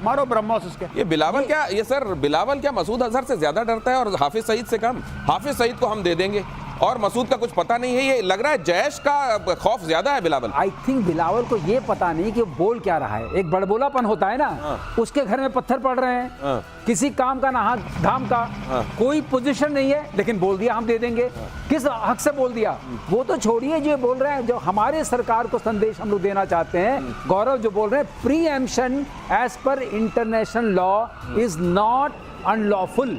मारो ब्रह्मोस उसके। ये बिलावल क्या, ये सर बिलावल क्या मसूद अजहर से ज्यादा डरता है और हाफिज सईद से कम? हाफिज सईद को हम दे देंगे और मसूद का कुछ पता नहीं है। ये लग रहा है जैश का खौफ ज्यादा है बिलावल। आई थिंक बिलावल को ये पता नहीं कि वो बोल क्या रहा है। एक बड़बोलापन होता है ना, उसके घर में पत्थर पड़ रहे हैं, किसी काम का ना हाथ धाम का, कोई पोजीशन नहीं है, लेकिन बोल दिया हम दे देंगे। किस हक से बोल दिया वो तो छोड़िए, जो बोल रहे हैं, जो हमारे सरकार को संदेश हम लोग देना चाहते हैं, गौरव जो बोल रहे हैं, preemption as per international law is not unlawful.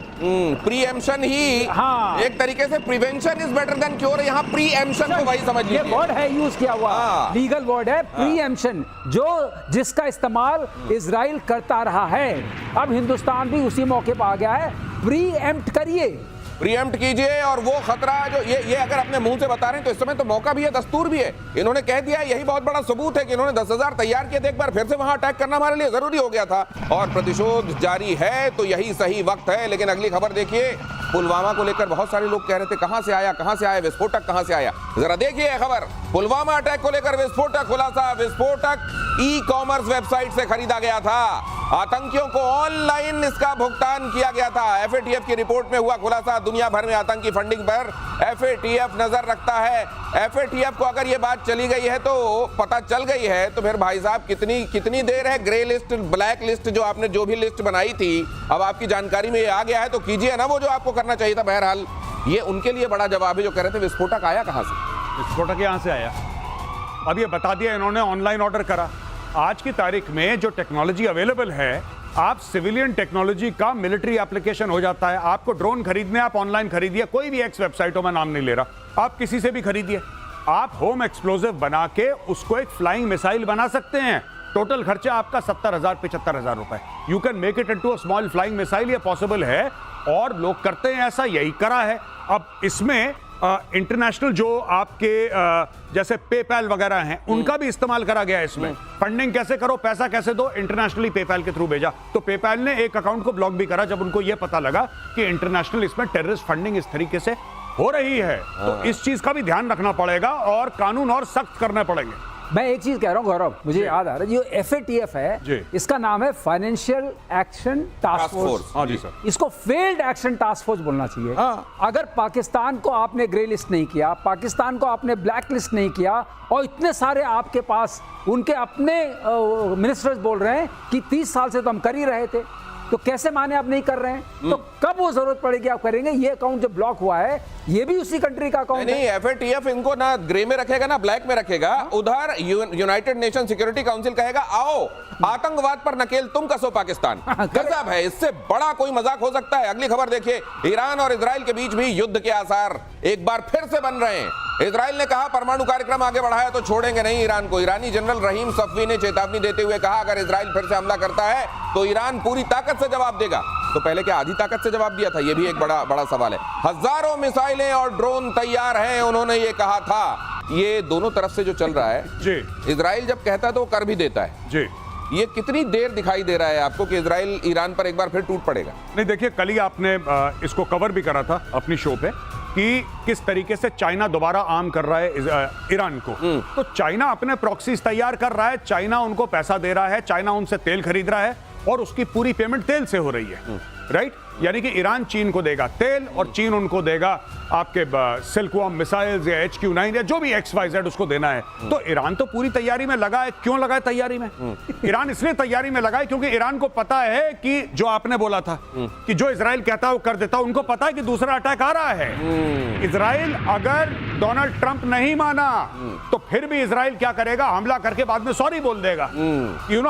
Preemption ही, हाँ, एक तरीके से prevention is better than cure. यहाँ प्रीएम्पशन को वही समझ लीजिए, ये वर्ड है यूज किया हुआ, लीगल वर्ड है प्रीएम्पशन, जो जिसका इस्तेमाल इजराइल करता रहा है। अब हिंदुस्तान भी उसी मौके पर आ गया है, प्रीएम्प्ट करिए, प्रीएम्प्ट कीजिए। और वो खतरा जो ये अगर अपने मुंह से बता रहे हैं तो इस समय तो मौका भी है, दस्तूर भी है। इन्होंने कह दिया, यही बहुत बड़ा सबूत है कि इन्होंने 10,000 तैयार किए थे, एक बार फिर से वहां अटैक करना हमारे लिए जरूरी हो गया था और प्रतिशोध जारी है, तो यही सही वक्त है। लेकिन अगली खबर देखिए, पुलवामा को लेकर बहुत सारे लोग कह रहे थे कहां से आया विस्फोटक, कहां से आया। जरा देखिए खबर, पुलवामा अटैक को लेकर विस्फोटक खुलासा। विस्फोटक ई कॉमर्स वेबसाइट से खरीदा गया था, आतंकियों को ऑनलाइन इसका भुगतान किया गया था। एफएटीएफ की रिपोर्ट में हुआ खुलासा। दुनिया भर में आतंकी फंडिंग पर एफएटीएफ नजर रखता है। एफएटीएफ को अगर ये बात चली गई है, तो पता चल गई है, तो फिर भाई साहब कितनी देर है ग्रे लिस्ट, ब्लैक लिस्ट, जो आपने जो भी लिस्ट बनाई थी, अब आपकी जानकारी में ये आ गया है, तो कीजिए ना वो जो आपको करना चाहिए था। बहरहाल ये उनके लिए बड़ा जवाब है जो कह रहे थे विस्फोटक आया कहां से। विस्फोटक यहां से आया, अब ये बता दिया इन्होंने, ऑनलाइन ऑर्डर करा। आज की तारीख में जो टेक्नोलॉजी अवेलेबल है, आप सिविलियन टेक्नोलॉजी का मिलिट्री एप्लीकेशन हो जाता है। आपको ड्रोन खरीदने, आप ऑनलाइन खरीदिए, कोई भी एक्स वेबसाइटों में नाम नहीं ले रहा, आप किसी से भी खरीदिए। आप होम एक्सप्लोजिव बना के उसको एक फ्लाइंग मिसाइल बना सकते हैं। टोटल खर्चा आपका 70,000 75,000 रुपए। You can make it into a small flying missile, ये पॉसिबल है और लोग करते हैं ऐसा, यही करा है। अब इसमें इंटरनेशनल जो आपके जैसे पेपैल वगैरह हैं, उनका भी इस्तेमाल करा गया है इसमें। फंडिंग कैसे करो, पैसा कैसे दो, इंटरनेशनली पेपैल के थ्रू भेजा। तो पेपैल ने एक अकाउंट को ब्लॉक भी करा जब उनको यह पता लगा कि इंटरनेशनल इसमें टेररिस्ट फंडिंग इस तरीके से हो रही है। तो इस चीज का भी ध्यान रखना पड़ेगा और कानून और सख्त करने पड़ेंगे। मैं एक चीज कह रहा हूं गौरव, मुझे याद आ रहा है, जो एफएटीएफ है, इसका नाम है फाइनेंशियल एक्शन टास्क फोर्स। हाँ जी सर, इसको फेल्ड एक्शन टास्क फोर्स बोलना चाहिए। अगर पाकिस्तान को आपने ग्रे लिस्ट नहीं किया, पाकिस्तान को आपने ब्लैक लिस्ट नहीं किया, और इतने सारे आपके पास उनके अपने मिनिस्टर्स बोल रहे हैं कि 30 साल से तो हम कर ही रहे थे, तो कैसे माने आप नहीं कर रहे हैं? तो कब वो जरूरत पड़ेगी आप करेंगे? ये अकाउंट जो ब्लॉक हुआ है, ये भी उसी कंट्री का अकाउंट नहीं, एफएटीएफ इनको ना ग्रे में रखेगा ना ब्लैक में रखेगा। उधर यूनाइटेड नेशन सिक्योरिटी काउंसिल कहेगा आओ आतंकवाद पर नकेल तुम कसो पाकिस्तान। गजब है, इससे बड़ा कोई मजाक हो सकता है। अगली खबर देखिए, ईरान और इजराइल के बीच भी युद्ध के आसार एक बार फिर से बन रहे हैं। इजराइल ने कहा परमाणु कार्यक्रम आगे बढ़ाया तो छोड़ेंगे नहीं ईरान को। ईरानी जनरल रहीम सफवी ने चेतावनी देते हुए कहा अगर इजराइल फिर से हमला करता है तो ईरान पूरी ताकत से जवाब देगा। तो पहले क्या आधी ताकत से जवाब दिया था? ये भी एक बड़ा सवाल है। हजारों मिसाइलें और ड्रोन तैयार हैं, उन्होंने ये कहा था। ये दोनों तरफ से जो चल रहा है जी, इजराइल जब कहता है तो वो कर भी देता है जी। ये कितनी देर दिखाई दे रहा है आपको कि इजराइल ईरान पर एक बार फिर टूट पड़ेगा? नहीं देखिए, कल ही आपने इसको कवर भी करा था अपनी शो पे कि किस तरीके से चाइना दोबारा आर्म कर रहा है ईरान को। तो चाइना अपने प्रॉक्सीज तैयार कर रहा है, चाइना उनको पैसा दे रहा है, चाइना उनसे तेल खरीद रहा है और उसकी पूरी पेमेंट तेल से हो रही है, राइट? यानी कि ईरान चीन को देगा तेल और चीन उनको देगा आपके सिल्कवॉर्म मिसाइल्स या HQ9 या जो भी XYZ उसको देना है। तो ईरान तो पूरी तैयारी में लगा है। क्यों लगा है तैयारी में? ईरान इसलिए तैयारी में लगा है क्योंकि ईरान को पता है कि जो आपने बोला था कि जो इजराइल कहता है वो कर देता है। उनको पता है कि दूसरा अटैक आ रहा है। इजराइल अगर डोनाल्ड ट्रंप नहीं माना तो फिर भी इजराइल क्या करेगा? हमला करके बाद में सॉरी बोल देगा,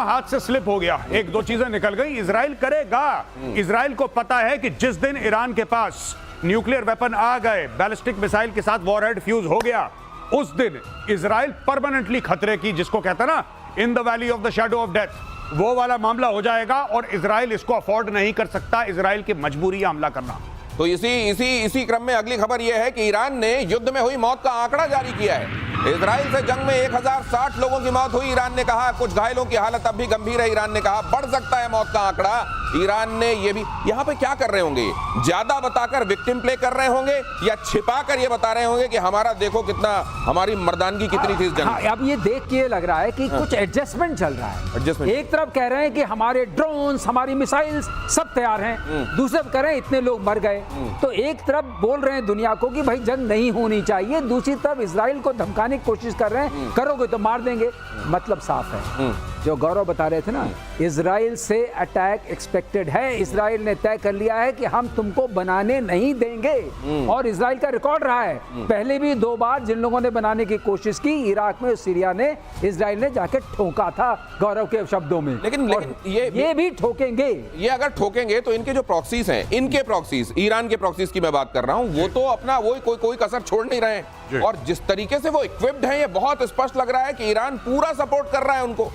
हाथ से स्लिप हो गया, एक दो चीजें निकल गई। इजराइल करेगा। इजराइल को पता है कि जिस दिन ईरान के पास न्यूक्लियर वेपन आ गए, बैलिस्टिक मिसाइल के साथ वॉरहेड फ्यूज हो गया, उस दिन इजराइल परमानेंटली खतरे की, जिसको कहता है ना in the valley of the shadow of death, वो वाला मामला हो जाएगा और इजराइल इसको अफोर्ड नहीं कर सकता। इजराइल की मजबूरी है हमला करना। तो इसी क्रम में अगली खबर यह है कि ईरान ने युद्ध में हुई मौत का आंकड़ा जारी किया है। इजराइल से जंग में 1060 लोगों की मौत हुई, ईरान ने कहा। कुछ घायलों की हालत अब भी गंभीर है, ईरान ने कहा। बढ़ सकता है मौत का आंकड़ा, ईरान ने ये भी। यहां पे क्या कर रहे होंगे? ज्यादा बताकर विक्टिम प्ले कर रहे होंगे या छिपाकर ये बता रहे होंगे कि हमारा देखो कितना, हमारी मर्दानगी कितनी थी इस जंग में? अब ये देख के लग रहा है कि कुछ एडजस्टमेंट चल रहा है। एडजस्टमेंट। एक तरफ कह रहे हैं कि हमारे ड्रोन्स, हमारी मिसाइल्स सब तैयार हैं, दूसरे तरफ कह रहे हैं इतने लोग मर गए। तो एक तरफ बोल रहे हैं दुनिया को कि भाई जंग नहीं होनी चाहिए, दूसरी तरफ इजराइल को धमकाने की कोशिश कर रहे हैं, करोगे तो मार देंगे। मतलब साफ है, जो गौरव बता रहे थे ना, इजराइल से अटैक एक्सपेक्टेड है। इजराइल ने तय कर लिया है कि हम तुमको बनाने नहीं देंगे। और इजराइल का रिकॉर्ड रहा है, पहले भी 2 बार जिन लोगों ने बनाने की कोशिश की, इराक में, सीरिया ने, इजराइल ने जाके ठोका था, गौरव के शब्दों में। लेकिन ये भी ठोकेंगे। ये अगर ठोकेंगे तो इनके जो प्रॉक्सीज हैं, इनके प्रॉक्सीज, ईरान के प्रॉक्सीज की मैं बात कर रहा हूं, वो तो अपना वो कोई कसर छोड़ नहीं रहे हैं। और जिस तरीके से वो इक्विप्ड हैं, ये बहुत स्पष्ट लग रहा है कि ईरान पूरा सपोर्ट कर रहा है उनको।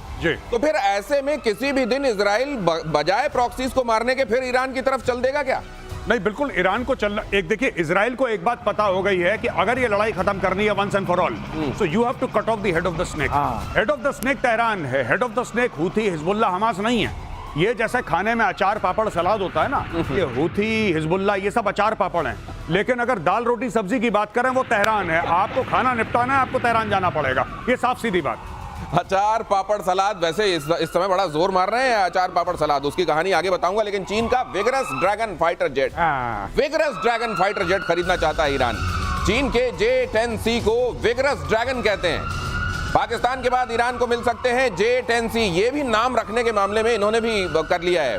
तो फिर ऐसे में किसी भी दिन इजराइल बजाय प्रॉक्सीज को मारने के फिर ईरान की तरफ चल देगा क्या? नहीं, बिल्कुल ईरान को चलना। एक देखिए, इजराइल को एक बात पता हो गई है कि अगर ये लड़ाई खत्म करनी है once and for all, so you have to cut off the head of the snake. Head of the snake Tehran है, head of the snake Houthi, Hezbollah, Hamas नहीं है। ये जैसे खाने में अचार पापड़ सलाद होता है ना, ये हूथी, हिजबुल्ला, ये सब अचार पापड़ हैं। लेकिन अगर दाल रोटी सब्जी की बात करें, वो तेहरान है। आपको खाना निपटाना है, आपको तेहरान जाना पड़ेगा, ये साफ सीधी बात। अचार पापड़ सलाद, वैसे इस समय बड़ा जोर मार रहे हैं अचार पापड़ सलाद, उसकी कहानी आगे बताऊंगा। लेकिन चीन का vigorous dragon fighter jet, vigorous dragon fighter jet खरीदना चाहता है ईरान। चीन के J-10C को विगरस ड्रैगन कहते हैं। पाकिस्तान के बाद ईरान को मिल सकते हैं J-10C। ये भी नाम रखने के मामले में इन्होंने भी कर लिया है,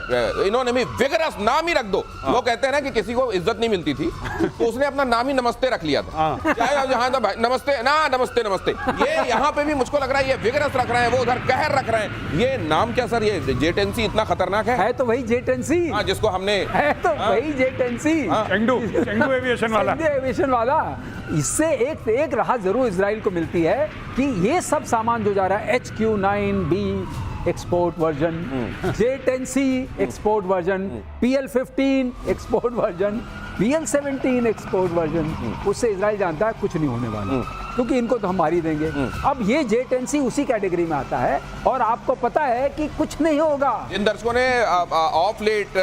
इन्होंने भी विगरस नाम ही रख दो। वो कहते हैं ना कि किसी को इज्जत नहीं मिलती थी, तो उसने अपना नाम ही नमस्ते रख लिया था। चाहे जहां था नमस्ते ना, नमस्ते नमस्ते। ये यहाँ पे भी मुझको लग रहा है ये विगरस रख रहे हैं, वो उधर कहर रख रहे हैं। ये नाम क्या सर, ये J-10C इतना खतरनाक है? तो वही J-10C जिसको हमने है, तो वही J-10C, चेंगडू एविएशन वाला। इससे एक राहत जरूर इजराइल को मिलती है कि ये सब सामान जो जा रहा है, HQ-9B export version, J-10C export version, PL-15 export version, PL-17 export version, उससे इजराइल जानता है कुछ नहीं होने वाला, क्योंकि इनको तो हम मार ही देंगे। अब ये J-10C उसी कैटेगरी में आता है, और आपको पता है कि कुछ नहीं होगा। जिन दर्शकों ने ऑफ लेट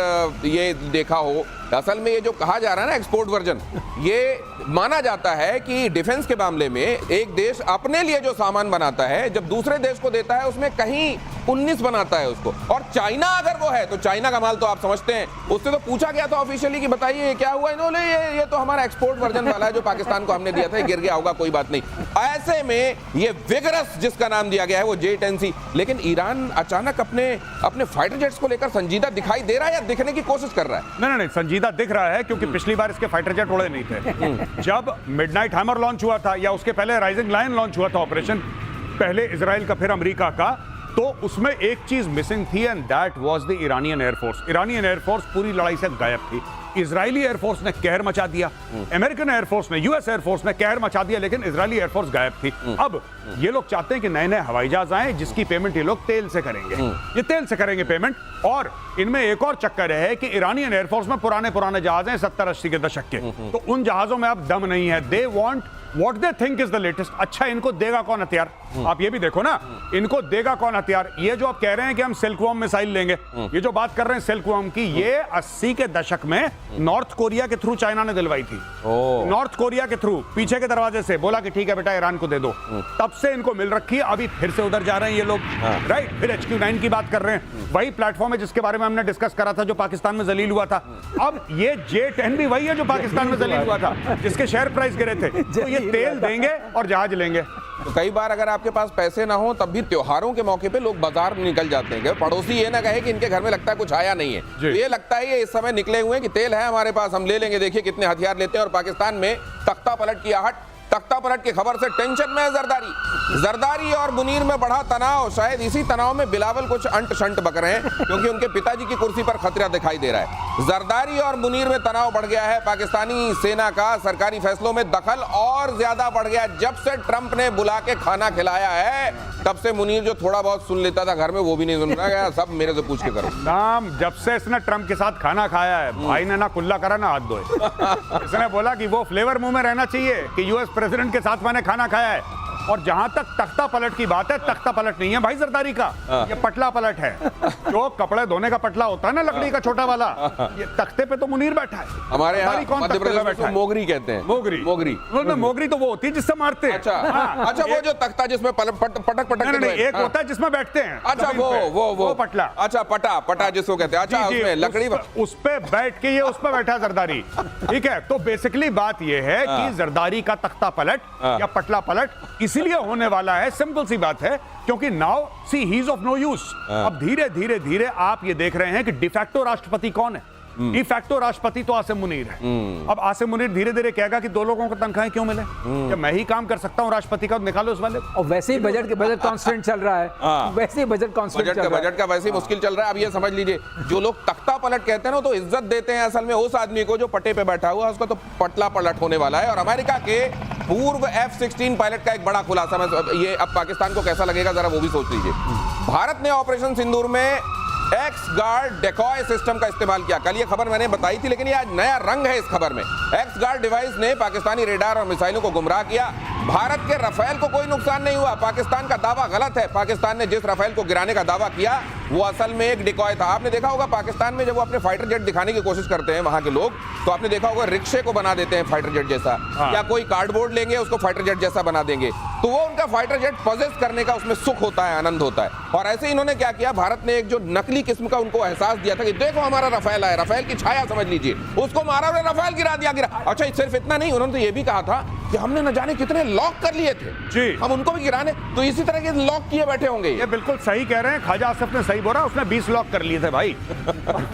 ये देखा हो, असल में ये जो कहा जा रहा है ना एक्सपोर्ट वर्जन, ये माना जाता है कि डिफेंस के मामले में एक देश अपने लिए जो सामान बनाता है, जब दूसरे देश को देता है उसमें कहीं 19 बनाता है उसको। और चाइना अगर वो है तो चाइना का माल तो आप समझते हैं, उससे तो पूछा गया था ऑफिशियली कि बताइए क्या हुआ, इन्होंने ये तो हमारा एक्सपोर्ट वर्जन वाला है जो पाकिस्तान को हमने दिया था, गिर गया होगा, कोई बात नहीं। ऐसे में ये विगरस जिसका नाम दिया गया है वो J-10C। लेकिन ईरान अचानक अपने फाइटर जेट्स को लेकर संजीदा दिखाई दे रहा है या दिखने की कोशिश कर रहा है? नहीं, संजीदा दिख रहा है, क्योंकि पिछली बार इसके फाइटर जेट उड़े नहीं थे। जब मिडनाइट हैमर लॉन्च हुआ था, या उसके पहले राइजिंग लायन लॉन्च हुआ था ऑपरेशन, पहले इजराइल का फिर अमेरिका का, तो उसमें एक चीज मिसिंग थी, and that was the Iranian air force. Iranian air force पूरी लड़ाई से गायब थी। इजरायली एयरफोर्स ने कहर मचा दिया, अमेरिकन एयरफोर्स ने, यूएस एयरफोर्स ने कहर मचा दिया, लेकिन इजरायली एयरफोर्स गायब थी। अब ये लोग चाहते हैं कि नए नए हवाई जहाज आए, जिसकी पेमेंट ये लोग तेल से करेंगे। ये तेल से करेंगे पेमेंट। और इनमें एक और चक्कर है कि ईरानियन एयरफोर्स में पुराने जहाज हैं 70-80 के दशक के, तो उन जहाजों में अब दम नहीं है। They want what they think is the latest. अच्छा, इनको देगा कौन हथियार? आप ये भी देखो ना, इनको देगा कौन हथियार? ये जो आप कह रहे हैं कि हम सिल्कवर्म मिसाइल लेंगे, ये जो बात कर रहे हैं सिल्कवर्म की, ये 80 के दशक में नॉर्थ कोरिया के थ्रू चाइना ने दिलवाई थी। नॉर्थ कोरिया के थ्रू पीछे के दरवाजे से बोला कि ठीक है बेटा ईरान को दे दो, तब से इनको मिल रखी है। अभी फिर से उधर जा रहे हैं ये लोग, राइट? फिर HQ-9 की बात कर रहे हैं, वही प्लेटफॉर्म है जिसके बारे में हमने डिस्कस करा था, जो पाकिस्तान में जलील हुआ था। अब ये J-10 भी वही है जो पाकिस्तान में जलील हुआ था, जिसके शेयर प्राइस गिरे थे। तो ये तेल देंगे और जहाज लेंगे। तो कई बार अगर आपके पास पैसे ना हो, तब भी त्योहारों के मौके पे लोग बाजार निकल जाते हैं। पड़ोसी ये ना कहे कि इनके घर में लगता है कुछ आया नहीं है, तो ये लगता है ये इस समय निकले हुए हैं कि तेल है हमारे पास, हम ले लेंगे, देखिए कितने हथियार लेते हैं। और पाकिस्तान में तख्ता पलट की आहट, तख्ता पलट की खबर से टेंशन में है जरदारी और मुनीर में बढ़ा तनाव। शायद इसी तनाव में बिलावल कुछ अंट शंट बक रहे हैं, क्योंकि उनके पिताजी की कुर्सी पर खतरा दिखाई दे रहा है। जरदारी और मुनीर में तनाव बढ़ गया है। पाकिस्तानी सेना का सरकारी फैसलों में दखल और ज्यादा बढ़ गया। जब से ट्रंप ने बुला के खाना खिलाया है, तब से मुनीर जो थोड़ा बहुत सुन लेता था घर में, वो भी नहीं सुन रहा गया। सब मेरे से पूछ के करो नाम। जब से इसने ट्रंप के साथ खाना खाया है, भाई ने ना कुल्ला करा ना हाथ धोए। इसने बोला कि वो फ्लेवर मुंह में रहना चाहिए कि यूएस प्रेसिडेंट के साथ मैंने खाना खाया है। और जहां तक तख्ता पलट की बात है, तख्ता पलट नहीं है भाई जरदारी का, ये पटला पलट है। जो कपड़े धोने का पटला होता है ना लकड़ी का छोटा वाला, ये तख्ते पे तो मुनीर बैठा है। हमारे यहाँ कौन मध्य तख्ते पे प्रदेश बैठा में है? मोगरी कहते हैं। मोगरी मोगरी तो वो होती है जिससे मारते हैं। अच्छा वो जो तख्ता जिसमें पटक पटक नहीं, एक होता है जिसमें बैठते हैं। अच्छा वो पटला। अच्छा पटा जिसको कहते हैं। अच्छा उसमें लकड़ी उस पे बैठ के ये उस पे बैठा जरदारी, ठीक है। तो बेसिकली बात ये है कि जरदारी का तख्ता पलट या पटला पलट इसीलिए होने वाला है, सिंपल सी बात है, क्योंकि now see he is of no use. अब धीरे धीरे धीरे आप ये देख रहे हैं कि डिफैक्टो राष्ट्रपति कौन है? डिफैक्टो राष्ट्रपति तो आसिम मुनीर है। अब आसिम मुनीर धीरे धीरे कहेगा कि 2 लोगों को तनख्वाहें क्यों मिले, क्या मैं ही काम कर सकता हूं राष्ट्रपति का, निकालो उस वाले। और वैसे ही बजट कांस्टेंट चल रहा है, वैसे ही बजट का वैसे ही मुश्किल चल रहा है। अब ये समझ लीजिए, जो लोग तख्ता पलट कहते हैं ना, तो इज्जत देते हैं असल में उस आदमी को जो पट्टे पे बैठा हुआ है, उसका तो पटला पलट होने वाला है। और अमेरिका के पूर्व F-16 पायलट का एक बड़ा खुलासा, ये अब पाकिस्तान को कैसा लगेगा जरा वो भी सोच लीजिए। भारत ने ऑपरेशन सिंदूर में एक्स गार्ड डेकॉय सिस्टम का इस्तेमाल किया। कल ये खबर मैंने बताई थी, लेकिन ये आज नया रंग है इस खबर में। एक्स गार्ड डिवाइस ने पाकिस्तानी रेडार और मिसाइलों को गुमराह किया। भारत के राफेल को कोई नुकसान नहीं हुआ। पाकिस्तान का दावा गलत है। पाकिस्तान ने जिस राफेल को गिराने का दावा किया वो असल में एक डिकॉय था। आपने देखा होगा पाकिस्तान में जब वो अपने फाइटर जेट दिखाने की कोशिश करते हैं वहां के लोग, तो आपने देखा होगा रिक्शे को बना देते हैं फाइटर जेट जैसा, या कोई कार्डबोर्ड लेंगे उसको फाइटर जेट जैसा बना देंगे, तो वो उनका फाइटर जेट पजेस करने का उसमें सुख होता है, आनंद होता है। और ऐसे इन्होंने क्या किया, भारत ने एक जो नकली किस्म का उनको एहसास दिया था कि देखो हमारा राफेल है, राफेल की छाया समझ लीजिए, उसको मारा और राफेल गिरा दिया। अच्छा सिर्फ इतना नहीं, उन्होंने तो ये भी कहा था कि हमने न जाने कितने लॉक कर लिए थे जी, हम उनको भी गिराने, तो इसी तरह के लॉक किए बैठे होंगे। ये बिल्कुल सही कह रहे हैं, ख्वाजा आसिफ ने सही बोला, उसने 20 लॉक कर लिए थे भाई।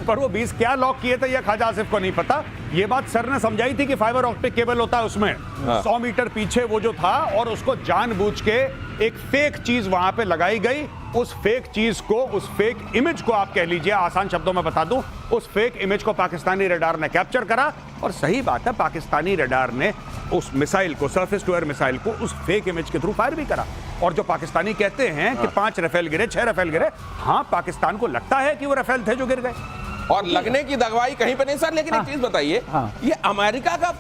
पर वो 20 क्या लॉक किए थे ये ख्वाजा आसिफ को नहीं पता। ये बात सर ने समझाई थी कि फाइबर ऑप्टिक केबल होता है उसमें 100 मीटर पीछे वो जो था, और उसको जानबूझ के एक फेक चीज वहां पे लगाई गई। उस फेक चीज को, उस फेक इमेज को आप कह लीजिए, आसान शब्दों में बता दूं, उस फेक इमेज को पाकिस्तानी रडार ने कैप्चर करा। और सही बात है, पाकिस्तानी रडार ने उस मिसाइल को, सरफेस टू एयर मिसाइल को, उस फेक इमेज के थ्रू फायर भी करा। और जो पाकिस्तानी कहते हैं कि 5 राफेल गिरे, 6 राफेल गिरे, हाँ पाकिस्तान को लगता है कि वो राफेल थे जो गिर गए। और लगने की दगवाई कहीं पे नहीं सर। लेकिन एक चीज बताइए, ये अमेरिका का